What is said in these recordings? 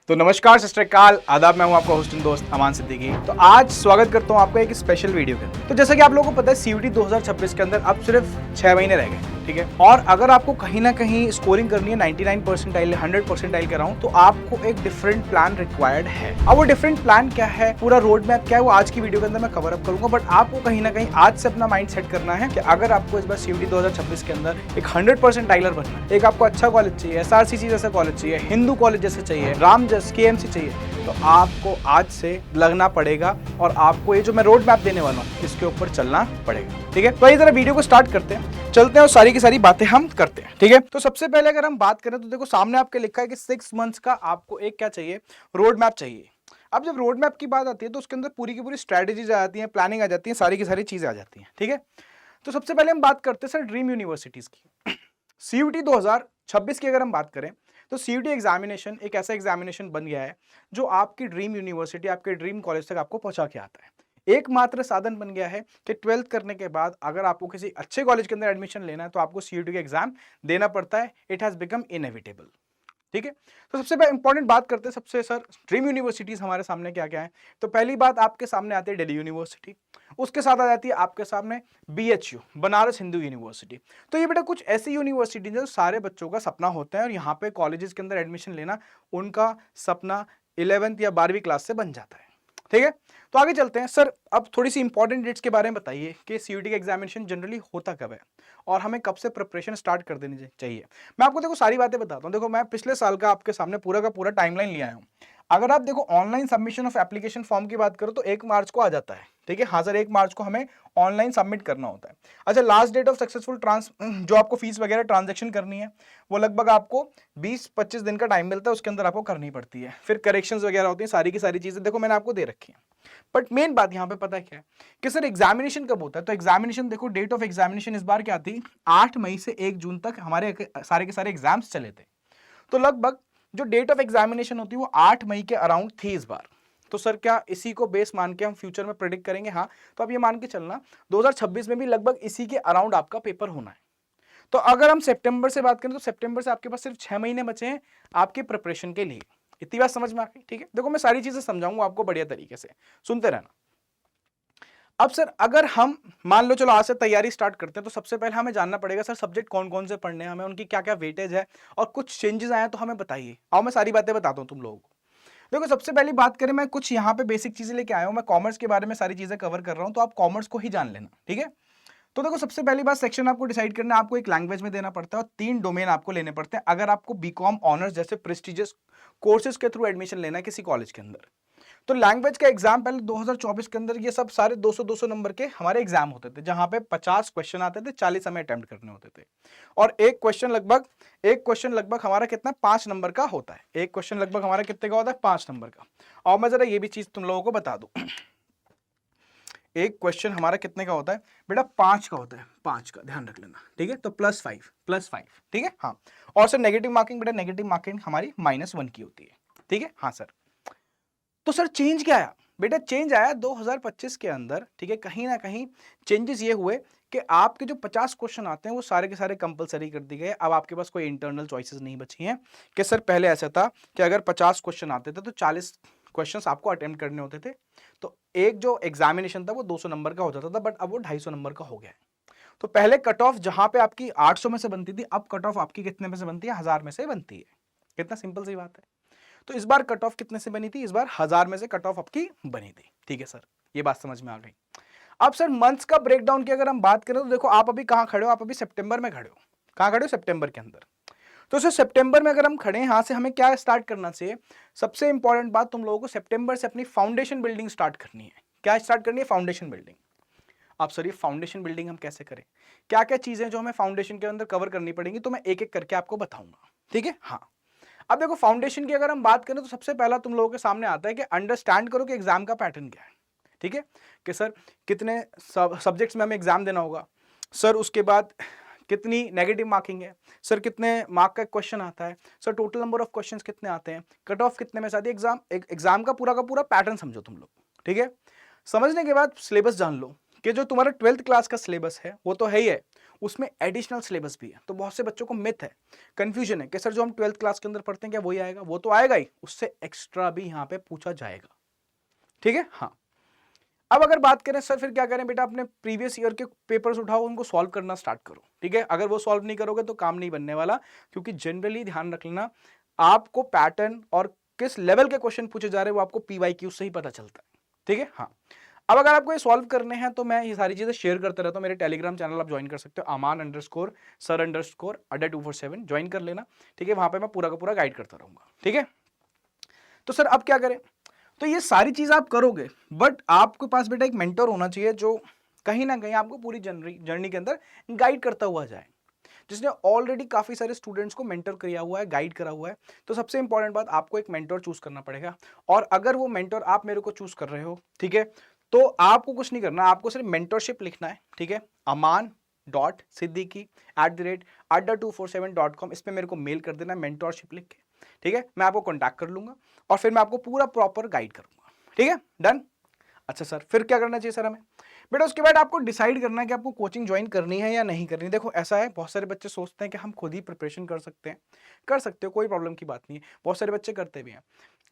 तो नमस्कार, सत श्री अकाल, आदाब। मैं हूं आपका होस्ट एंड दोस्त अमान सिद्दीकी। तो आज स्वागत करता हूं आपका एक स्पेशल वीडियो के अंदर। तो जैसा कि आप लोगों को पता है, सीयूटी 2026 के अंदर अब सिर्फ 6 महीने रह गए, ठीक है। और अगर आपको कहीं ना कहीं स्कोरिंग करनी है 99 परसेंटाइल 100 परसेंटाइल कर रहा हूं, तो आपको एक डिफरेंट प्लान रिक्वायर्ड है। अब वो डिफरेंट प्लान क्या है, पूरा रोड मैप क्या है, वो आज की वीडियो के अंदर मैं कवर अप करूंगा। बट आपको कहीं ना कहीं आज से अपना माइंड सेट करना है कि अगर आपको इस बार सीयूटी 2026 के अंदर एक 100 परसेंटाइलर बनना है, एक आपको अच्छा कॉलेज चाहिए, एसआरसीसी जैसा कॉलेज चाहिए, हिंदू कॉलेज जैसे चाहिए, राम जैसे केएमसी चाहिए, तो आपको आज से लगना पड़ेगा और आपको ये जो मैं रोड मैप देने वाला हूँ इसके ऊपर चलना पड़ेगा, ठीक है। तो ये जरा वीडियो को स्टार्ट करते हैं, चलते हैं और सारी की सारी बातें हम करते हैं, ठीक है। तो सबसे पहले अगर हम बात करें तो देखो सामने आपके लिखा है कि 6 मंथ्स का आपको एक क्या चाहिए, रोड मैप चाहिए। अब जब रोड मैप की बात आती है तो उसके अंदर पूरी की पूरी स्ट्रेटेजीज आ जाती हैं, प्लानिंग आ जाती है, सारी की सारी चीजें आ जाती हैं, ठीक है। तो सबसे पहले हम बात करते हैं सर ड्रीम यूनिवर्सिटीज की। सीयूटी 2026 की अगर हम बात करें तो सीयूटी एग्जामिनेशन एक ऐसा एग्जामिनेशन बन गया है जो आपकी ड्रीम यूनिवर्सिटी, आपके ड्रीम कॉलेज तक आपको पहुंचा के आता है। एकमात्र साधन बन गया है कि 12th करने के बाद अगर आपको किसी अच्छे कॉलेज के अंदर एडमिशन लेना है तो आपको सीयूटी का एग्जाम देना पड़ता है। इट हैज बिकम इनएविटेबल, ठीक है। तो सबसे इंपॉर्टेंट बात करते हैं, सबसे सर ड्रीम यूनिवर्सिटीज हमारे सामने क्या क्या है। तो पहली बात आपके सामने आती है दिल्ली यूनिवर्सिटी, उसके साथ आ जाती है आपके सामने बीएचयू, बनारस हिंदू यूनिवर्सिटी। तो ये बेटा कुछ ऐसी यूनिवर्सिटी जो सारे बच्चों का सपना होता है और यहाँ पे कॉलेजेस के अंदर एडमिशन लेना उनका सपना 11th या 12वीं क्लास से बन जाता है, ठीक है। तो आगे चलते हैं सर, अब थोड़ी सी इंपॉर्टेंट डेट्स के बारे में बताइए कि सीयूटी का एग्जामिनेशन जनरली होता कब है और हमें कब से प्रिपरेशन स्टार्ट कर देनी चाहिए। मैं आपको देखो सारी बातें बताता हूँ। देखो मैं पिछले साल का आपके सामने पूरा का पूरा टाइमलाइन लिया हूँ। अगर आप देखो online submission of application form की बात करो तो 1 मार्च को आ जाता है, ठीक है। हाँ सर, 1 मार्च को हमें ऑनलाइन सबमिट करना होता है। अच्छा, लास्ट डेट ऑफ सक्सेसफुल जो आपको फीस वगैरह ट्रांजेक्शन करनी है वो लगभग आपको 20-25 दिन का टाइम मिलता है, उसके अंदर आपको करनी पड़ती है। फिर करेक्शंस वगैरह होती हैं, सारी की सारी चीजें देखो मैंने आपको दे रखी है। बट मेन बात यहाँ पे पता है क्या है कि सर एग्जामिनेशन कब होता है। तो एग्जामिनेशन देखो, डेट ऑफ एग्जामिनेशन इस बार क्या थी, 8 मई से 1 जून तक हमारे सारे के सारे एग्जाम्स चले थे। तो लगभग जो डेट ऑफ एग्जामिनेशन होती है वो 8 मई के अराउंड थी इस बार। तो सर क्या इसी को बेस मान के हम फ्यूचर में प्रेडिक्ट करेंगे? हाँ, तो आप ये मान के चलना 2026 में भी लगभग इसी के अराउंड आपका पेपर होना है। तो अगर हम सितंबर से बात करें तो सितंबर से आपके पास सिर्फ 6 महीने बचे हैं आपके प्रिपरेशन के लिए। इतनी बात समझ में आ गई, ठीक है। देखो मैं सारी चीजें समझाऊंगा आपको बढ़िया तरीके से, सुनते रहना। अब सर अगर हम मान लो चलो आज से तैयारी स्टार्ट करते हैं तो सबसे पहले हमें जानना पड़ेगा सर सब्जेक्ट कौन कौन से पढ़ने हैं हमें, उनकी क्या क्या वेटेज है और कुछ चेंजेस आए तो हमें बताइए। आओ मैं सारी बातें बताता हूँ तुम लोगों को। देखो सबसे पहली बात करें, मैं कुछ यहाँ पे बेसिक चीजें लेके आया हूँ। मैं कॉमर्स के बारे में सारी चीजें कवर कर रहा हूँ, तो आप कॉमर्स को ही जान लेना, ठीक है। तो देखो सबसे पहली बात, सेक्शन आपको डिसाइड करना है, आपको एक लैंग्वेज में देना पड़ता है और 3 डोमेन आपको लेने पड़ते हैं अगर आपको बीकॉम ऑनर्स जैसे प्रेस्टिजियस कोर्सेज के थ्रू एडमिशन लेना है किसी कॉलेज के अंदर। तो लैंग्वेज का एग्जाम पहले 2024 के अंदर ये सब सारे 200-200 नंबर के हमारे एग्जाम होते थे, जहां पे 50 क्वेश्चन आते थे, 40 हमें अटेम्प्ट करने होते थे। और एक क्वेश्चन लगभग हमारा कितना 5 नंबर का होता है। एक क्वेश्चन लगभग हमारा कितने का होता है 5 नंबर का। और मैं जरा ये भी चीज तुम लोगों को बता दूं, एक क्वेश्चन हमारा कितने का होता है बेटा 5 का होता है, 5 का ध्यान रख लेना, ठीक है। तो +5, ठीक है। हाँ, और सर नेगेटिव मार्किंग बेटा, नेगेटिव मार्किंग हमारी -1 की होती है, ठीक है। हाँ सर, तो सर चेंज क्या आया बेटा? चेंज आया 2025 के अंदर, ठीक है। कहीं ना कहीं चेंजेस ये हुए कि आपके जो 50 क्वेश्चन आते हैं वो सारे के सारे कंपलसरी कर दिए गए। अब आपके पास कोई इंटरनल चॉइसेस नहीं बची हैं कि सर पहले ऐसा था कि अगर 50 क्वेश्चन आते थे तो 40 क्वेश्चंस आपको अटेम्प्ट करने होते थे। तो एक जो एग्जामिनेशन था वो 200 नंबर का हो जाता था, बट अब वो 250 नंबर का हो गया है। तो पहले कट ऑफ जहां पे आपकी 800 में से बनती थी, अब कट ऑफ आपकी कितने में से बनती है? 1000 में से बनती है। कितना सिंपल सी बात है। तो इस बार कट ऑफ कितने से बनी थी? इस बार 1000 में से कट ऑफ आपकी बनी थी, ठीक है सर। ये बात समझ में आ गई। अब सर मंथ्स का ब्रेकडाउन की अगर हम बात करें तो देखो आप अभी कहां खड़े हो, आप अभी सितंबर में खड़े हो। कहां खड़े हो? सितंबर के अंदर। तो सर सितंबर में अगर हम खड़े हैं, यहां से हमें क्या स्टार्ट करना चाहिए? सबसे इंपॉर्टेंट बात, तुम लोगों को सितंबर से अपनी फाउंडेशन बिल्डिंग स्टार्ट करनी है। क्या स्टार्ट करनी है? Foundation building. आप सर ये फाउंडेशन बिल्डिंग हम कैसे करें, क्या क्या चीजें जो हमें फाउंडेशन के अंदर कवर करनी पड़ेंगी, तो मैं एक एक करके आपको बताऊंगा, ठीक है। हाँ, अब देखो फाउंडेशन की अगर हम बात करें तो सबसे पहला तुम लोगों के सामने आता है कि अंडरस्टैंड करो कि एग्जाम का पैटर्न क्या है, ठीक है। कि सर कितने सब्जेक्ट्स में हमें एग्जाम देना होगा, सर उसके बाद कितनी नेगेटिव मार्किंग है, सर कितने मार्क का क्वेश्चन आता है, sir total number of questions कितने आते हैं, कट ऑफ कितने में से आती है। एग्जाम का पूरा पैटर्न समझो तुम लोग, ठीक है। समझने के बाद सिलेबस जान लो कि जो तुम्हारा 12th क्लास का सिलेबस है वो तो है ही है, उसमें एडिशनल सिलेबस भी है। तो बहुत से बच्चों को मिथ है, कंफ्यूजन है कि सर जो हम 12th क्लास के अंदर पढ़ते हैं क्या वही आएगा? वो तो आएगा ही, उससे एक्स्ट्रा भी यहाँ पे पूछा जाएगा। ठीक है, हाँ। अब अगर बात करें सर फिर क्या करें बेटा, अपने प्रीवियस ईयर के पेपर्स उठाओ, उनको सॉल्व करना स्टार्ट करो। ठीक है, अगर वो सॉल्व नहीं करोगे तो काम नहीं बनने वाला, क्योंकि जनरली ध्यान रख लेना आपको पैटर्न और किस लेवल के क्वेश्चन पूछे जा रहे हैं वो आपको PYQ से ही पता चलता है। ठीक है, हाँ। अब अगर आपको ये सॉल्व करने हैं तो मैं ये सारी चीजें शेयर करते रहता हूँ, मेरे टेलीग्राम चैनल आप ज्वाइन कर सकते हो, aman_sir_adda247 ज्वाइन कर लेना। ठीक है, वहां पे मैं पूरा का पूरा गाइड करता रहूंगा। ठीक है, तो सर अब क्या करें? तो ये सारी चीज आप करोगे, बट आपके पास बेटा एक मेंटर होना चाहिए जो कहीं ना कहीं आपको पूरी जर्नी के अंदर गाइड करता हुआ जाए, जिसने ऑलरेडी काफी सारे स्टूडेंट्स को मेंटर किया हुआ है, गाइड करा हुआ है। तो सबसे इंपॉर्टेंट बात, आपको एक मेंटर चूज करना पड़ेगा। और अगर वो मेंटर आप मेरे को चूज कर रहे हो, ठीक है, तो आपको कुछ नहीं करना, आपको सिर्फ मेंटरशिप लिखना है। ठीक है, aman.siddiqui@adda247.com, इस पे मेरे को मेल कर देना मेंटरशिप लिख के। ठीक है, मैं आपको कॉन्टैक्ट कर लूंगा और फिर मैं आपको पूरा प्रॉपर गाइड करूंगा। ठीक है, डन। अच्छा सर, फिर क्या करना चाहिए सर हमें? बेटा उसके बाद आपको डिसाइड करना है कि आपको कोचिंग ज्वाइन करनी है या नहीं करनी। देखो ऐसा है, बहुत सारे बच्चे सोचते हैं कि हम खुद ही प्रिपरेशन कर सकते हैं। कर सकते हो, कोई प्रॉब्लम की बात नहीं है, बहुत सारे बच्चे करते भी हैं।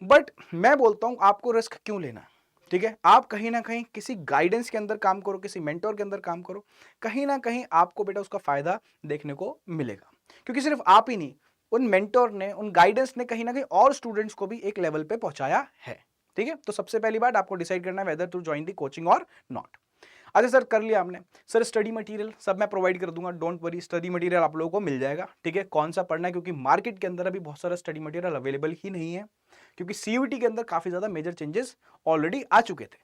बट मैं बोलता हूं आपको रिस्क क्यों लेना है? ठीक है, आप कहीं ना कहीं किसी गाइडेंस के अंदर काम करो, किसी मेंटोर के अंदर काम करो, कहीं ना कहीं आपको बेटा उसका फायदा देखने को मिलेगा। क्योंकि सिर्फ आप ही नहीं, उन मेंटोर ने, उन गाइडेंस ने कहीं ना कहीं और स्टूडेंट्स को भी एक लेवल पे पहुंचाया है। ठीक है, तो सबसे पहली बात आपको डिसाइड करना है whether to join the coaching और नॉट। अच्छा सर, कर लिया आपने, सर स्टडी मटेरियल सब मैं प्रोवाइड कर दूंगा, डोंट वरी, स्टडी मटेरियल आप लोगों को मिल जाएगा। ठीक है, कौन सा पढ़ना है, क्योंकि मार्केट के अंदर अभी बहुत सारा स्टडी मटेरियल अवेलेबल ही नहीं है, क्योंकि CUET के अंदर काफी ज्यादा मेजर चेंजेस ऑलरेडी आ चुके थे।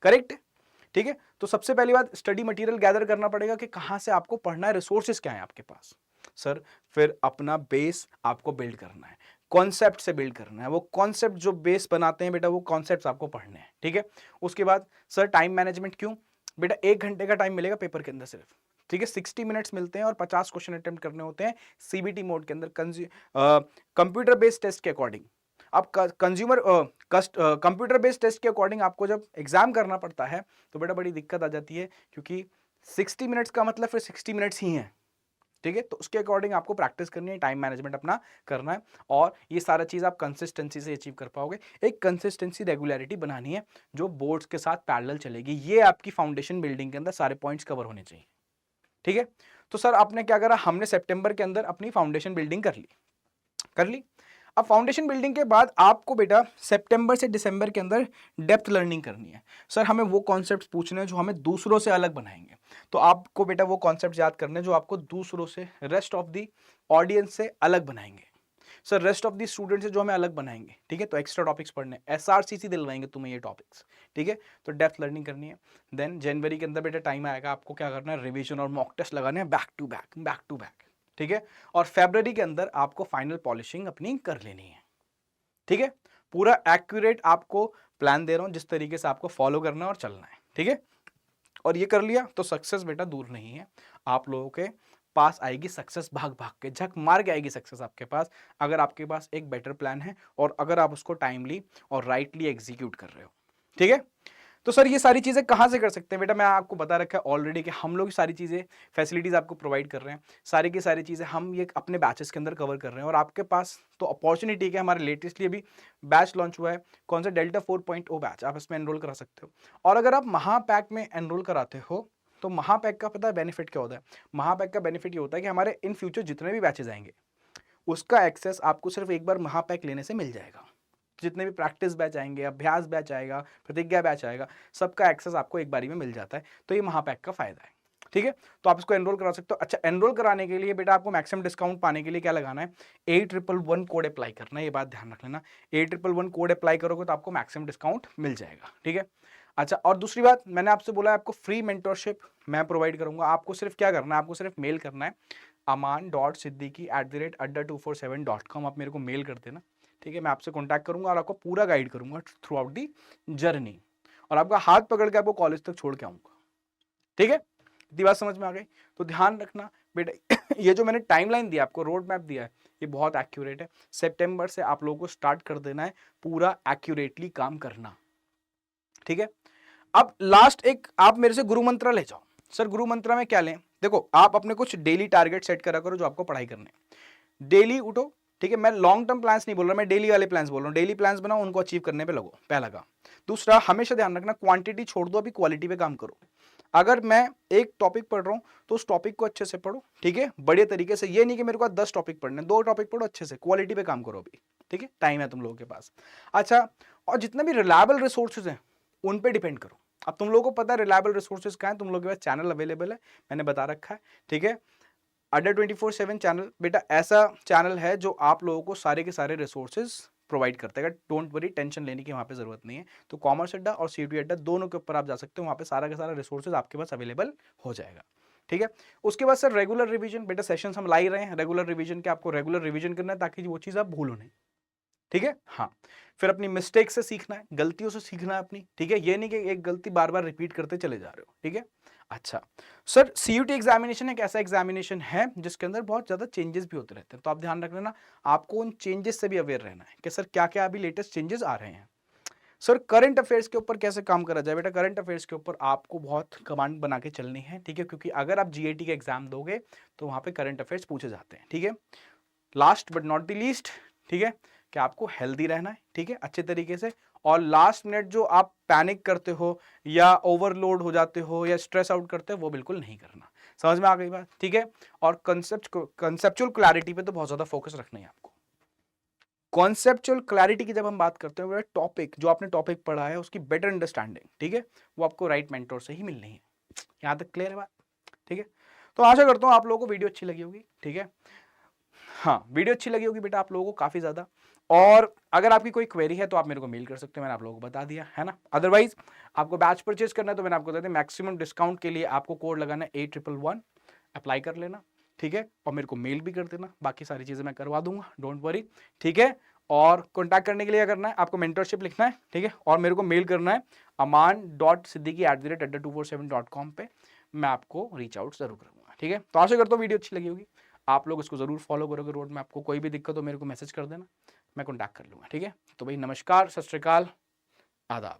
करेक्ट? ठीक है, तो सबसे पहली बात स्टडी मटेरियल गैदर करना पड़ेगा कि कहां से आपको पढ़ना है, रिसोर्सेज क्या है आपके पास। सर फिर अपना बेस आपको बिल्ड करना है, कॉन्सेप्ट से बिल्ड करना है। वो कॉन्सेप्ट जो बेस बनाते हैं बेटा, वो कॉन्सेप्ट्स आपको पढ़ने हैं। ठीक है, उसके बाद सर टाइम मैनेजमेंट क्यों? बेटा 1 घंटे का टाइम मिलेगा पेपर के अंदर सिर्फ। ठीक है, 60 मिनट्स मिलते हैं और 50 क्वेश्चन अटेम्प्ट करने होते हैं CBT मोड के अंदर, कंप्यूटर बेस्ड टेस्ट के अकॉर्डिंग। अब कंप्यूटर बेस्ड टेस्ट के अकॉर्डिंग आपको जब एग्जाम करना पड़ता है तो बेटा बड़ी दिक्कत आ जाती है, क्योंकि 60 मिनट्स का मतलब फिर 60 मिनट्स ही हैं। ठीक है, तो उसके अकॉर्डिंग आपको प्रैक्टिस करनी है, टाइम मैनेजमेंट अपना करना है, और ये सारा चीज आप कंसिस्टेंसी से अचीव कर पाओगे। एक कंसिस्टेंसी, रेगुलरिटी बनानी है जो बोर्ड्स के साथ पैरेलल चलेगी। ये आपकी फाउंडेशन बिल्डिंग के अंदर सारे पॉइंट्स कवर होने चाहिए। ठीक है, तो सर आपने क्या करा, हमने सितंबर के अंदर अपनी फाउंडेशन बिल्डिंग कर ली। अब फाउंडेशन बिल्डिंग के बाद आपको बेटा सितंबर से दिसंबर के अंदर डेप्थ लर्निंग करनी है। सर हमें वो कॉन्सेप्ट्स पूछने हैं जो हमें दूसरों से अलग बनाएंगे। तो आपको बेटा वो कॉन्सेप्ट याद करने हैं जो आपको दूसरों से, रेस्ट ऑफ दी ऑडियंस से अलग बनाएंगे। Sir rest of the student से जो हमें अलग बनाएंगे। ठीक है, तो एक्स्ट्रा टॉपिक्स पढ़ने, SRCC दिलवाएंगे तुम्हें ये टॉपिक्स। ठीक है, तो डेप्थ लर्निंग करनी है। देन जनवरी के अंदर बेटा टाइम आएगा, आपको क्या करना है, रिवीजन और मॉक टेस्ट लगाने हैं बैक टू बैक। ठीक है, और फरवरी के अंदर आपको फाइनल पॉलिशिंग अपनी कर लेनी है। ठीक है, पूरा एक्यूरेट आपको प्लान दे रहा हूं, जिस तरीके से आपको फॉलो करना है और चलना है। ठीक है, और ये कर लिया तो सक्सेस बेटा दूर नहीं है, आप लोगों के पास आएगी सक्सेस, भाग भाग के, झक मार के आएगी सक्सेस आपके पास, अगर आपके पास एक बेटर प्लान है और अगर आप उसको टाइमली और राइटली एग्जीक्यूट कर रहे हो। ठीक है, तो सर ये सारी चीजें कहां से कर सकते हैं बेटा? मैं आपको बता रखा है ऑलरेडी कि हम लोग सारी चीजें, फैसिलिटीज आपको प्रोवाइड कर रहे हैं, सारी की सारी चीजें हम ये अपने बैचेस के अंदर कवर कर रहे हैं। और आपके पास तो अपॉर्चुनिटी है, हमारे लेटेस्टली अभी बैच लॉन्च हुआ है, कौन सा, डेल्टा 4.0 बैच, आप इसमें एनरोल करा सकते हो। और अगर आप महापैक में एनरोल कराते हो तो महापैक का पता है बेनिफिट क्या होता है? महापैक का बेनिफिट ये होता है कि हमारे इन फ्यूचर जितने भी बैचेज आएंगे उसका एक्सेस आपको सिर्फ एक बार महापैक लेने से मिल जाएगा। जितने भी प्रैक्टिस बैच आएंगे, अभ्यास बैच आएगा, प्रतिज्ञा बैच आएगा, सबका एक्सेस आपको एक बारी में मिल जाता है। तो ये महापैक का फायदा है। ठीक है, तो आप इसको एनरोल करा सकते हो। अच्छा, एनरोल कराने के लिए बेटा आपको मैक्सिमम डिस्काउंट पाने के लिए क्या लगाना है, 8111 कोड अप्लाई करना है। ये बात ध्यान रख लेना, 8111 कोड अप्लाई करोगे तो आपको मैक्सिमम डिस्काउंट मिल जाएगा। ठीक है, अच्छा, और दूसरी बात मैंने आपसे बोला है आपको फ्री मेंटरशिप मैं प्रोवाइड करूंगा। आपको सिर्फ क्या करना है, आपको सिर्फ मेल करना है aman.siddiqui@adda247.com, आप मेरे को मेल कर देना। ठीक है, मैं आपसे कांटेक्ट करूंगा और आपको पूरा गाइड करूंगा थ्रू आउट दी जर्नी, और आपका हाथ पकड़ के आपको कॉलेज तक छोड़ के आऊंगा। ठीक है, इतनी बात समझ में आ गई? तो ध्यान रखना बेटा ये जो मैंने टाइमलाइन दिया आपको, रोड मैप दिया है, ये बहुत एक्यूरेट है। सितंबर से आप लोगों को स्टार्ट कर देना है पूरा एक्यूरेटली काम करना। ठीक है, अब लास्ट एक आप मेरे से गुरु मंत्र ले जाओ। सर गुरु मंत्र में क्या लें? देखो आप अपने कुछ डेली टारगेट सेट करा करो जो आपको पढ़ाई करने। डेली उठो, ठीक है, मैं लॉन्ग टर्म प्लान्स नहीं बोल रहा, मैं डेली वाले प्लान्स बोल रहा हूँ। डेली प्लान्स बनाओ, उनको अचीव करने पे लगो, पहला काम। दूसरा, हमेशा ध्यान रखना क्वांटिटी छोड़ दो, अभी क्वालिटी पे काम करो। अगर मैं एक टॉपिक पढ़ रहा हूँ तो उस टॉपिक को अच्छे से पढ़ो, ठीक है, बड़े तरीके से। ये नहीं कि मेरे को 10 टॉपिक पढ़ने, 2 टॉपिक पढ़ो अच्छे से, क्वालिटी पे काम करो अभी, ठीक है, टाइम है तुम लोगों के पास। अच्छा, और जितने भी रिलायबल रिसोर्सेज हैं उन पे डिपेंड करो। अब तुम लोगों को पता है रिलायबल रिसोर्सेज कहाँ है, तुम लोगों के पास चैनल अवेलेबल है, मैंने बता रखा है, ठीक है। अड्डा 24/7 चैनल बेटा ऐसा चैनल है जो आप लोगों को सारे के सारे रिसोर्सेज प्रोवाइड करता है। डोंट वरी, टेंशन लेने की वहाँ पे जरूरत नहीं है। तो कॉमर्स अड्डा और सीयूटी अड्डा दोनों के ऊपर आप जा सकते हो, वहाँ पे सारा का सारा रिसोर्सेज आपके पास अवेलेबल हो जाएगा, ठीक है। उसके बाद सर रेगुलर रिवीजन, बेटा सेशंस हम ला ही रहे हैं रेगुलर रिवीजन के, आपको रेगुलर रिवीजन करना है ताकि वो चीज़ आप भूलो नहीं, ठीक है। हाँ, फिर अपनी मिस्टेक से सीखना है, गलतियों से सीखना है अपनी, ठीक है। ये नहीं कि एक गलती बार बार रिपीट करते चले जा रहे हो, ठीक है। अच्छा सर, सीयूटी एग्जामिनेशन एक ऐसा एग्जामिनेशन है जिसके अंदर बहुत ज्यादा चेंजेस भी होते रहते हैं, तो आप ध्यान रख लेना, आपको उन चेंजेस से भी अवेयर रहना है कि सर क्या क्या अभी लेटेस्ट चेंजेस आ रहे हैं। सर करंट अफेयर्स के ऊपर कैसे काम करा जाए? बेटा करंट अफेयर्स के ऊपर आपको बहुत कमांड बना के चलनी है, ठीक है, क्योंकि अगर आप जीएटी का एग्जाम दोगे तो वहां पे करंट अफेयर्स पूछे जाते हैं, ठीक है। Last but not the least, ठीक है, कि आपको हेल्दी रहना है, ठीक है, अच्छे तरीके से। और लास्ट मिनट जो आप पैनिक करते हो या ओवरलोड हो जाते हो या स्ट्रेस आउट करते हो, वो बिल्कुल नहीं करना। समझ में आ गई बात, ठीक है। और कंसेप्चुअल क्लैरिटी पे तो बहुत ज्यादा फोकस रखना है आपको। कॉन्सेप्चुअल क्लैरिटी की जब हम बात करते हैं, टॉपिक जो आपने टॉपिक पढ़ा है उसकी बेटर अंडरस्टैंडिंग, ठीक है, वो आपको राइट मेंटोर से ही मिलनी है। यहां तक क्लियर है बात, ठीक है। तो आशा करता हूं आप लोगों को वीडियो अच्छी लगी होगी, ठीक है। हाँ, वीडियो अच्छी लगी होगी बेटा आप लोगों को काफी ज्यादा। और अगर आपकी कोई क्वेरी है तो आप मेरे को मेल कर सकते हो, मैंने आप लोगों को बता दिया है ना। अदरवाइज आपको बैच परचेज करना है तो मैंने आपको बता दिया, मैक्सिमम डिस्काउंट के लिए आपको कोड लगाना है 8111, अप्लाई कर लेना, ठीक है। और मेरे को मेल भी कर देना, बाकी सारी चीजें मैं करवा दूंगा, डोंट वरी, ठीक है। और कॉन्टैक्ट करने के लिए क्या करना है, आपको मेंटरशिप लिखना है, ठीक है, और मेरे को मेल करना है aman.siddiqui@247.com पे, मैं आपको रीच आउट जरूर करूंगा, ठीक है। तो आशा करता हूँ वीडियो अच्छी लगी होगी, आप लोग इसको जरूर फॉलो करोगे। रोड में आपको कोई भी दिक्कत हो मेरे को मैसेज कर देना, मैं कॉन्टैक्ट कर लूंगा, ठीक है। तो भाई नमस्कार, सत श्री अकाल, आदाब।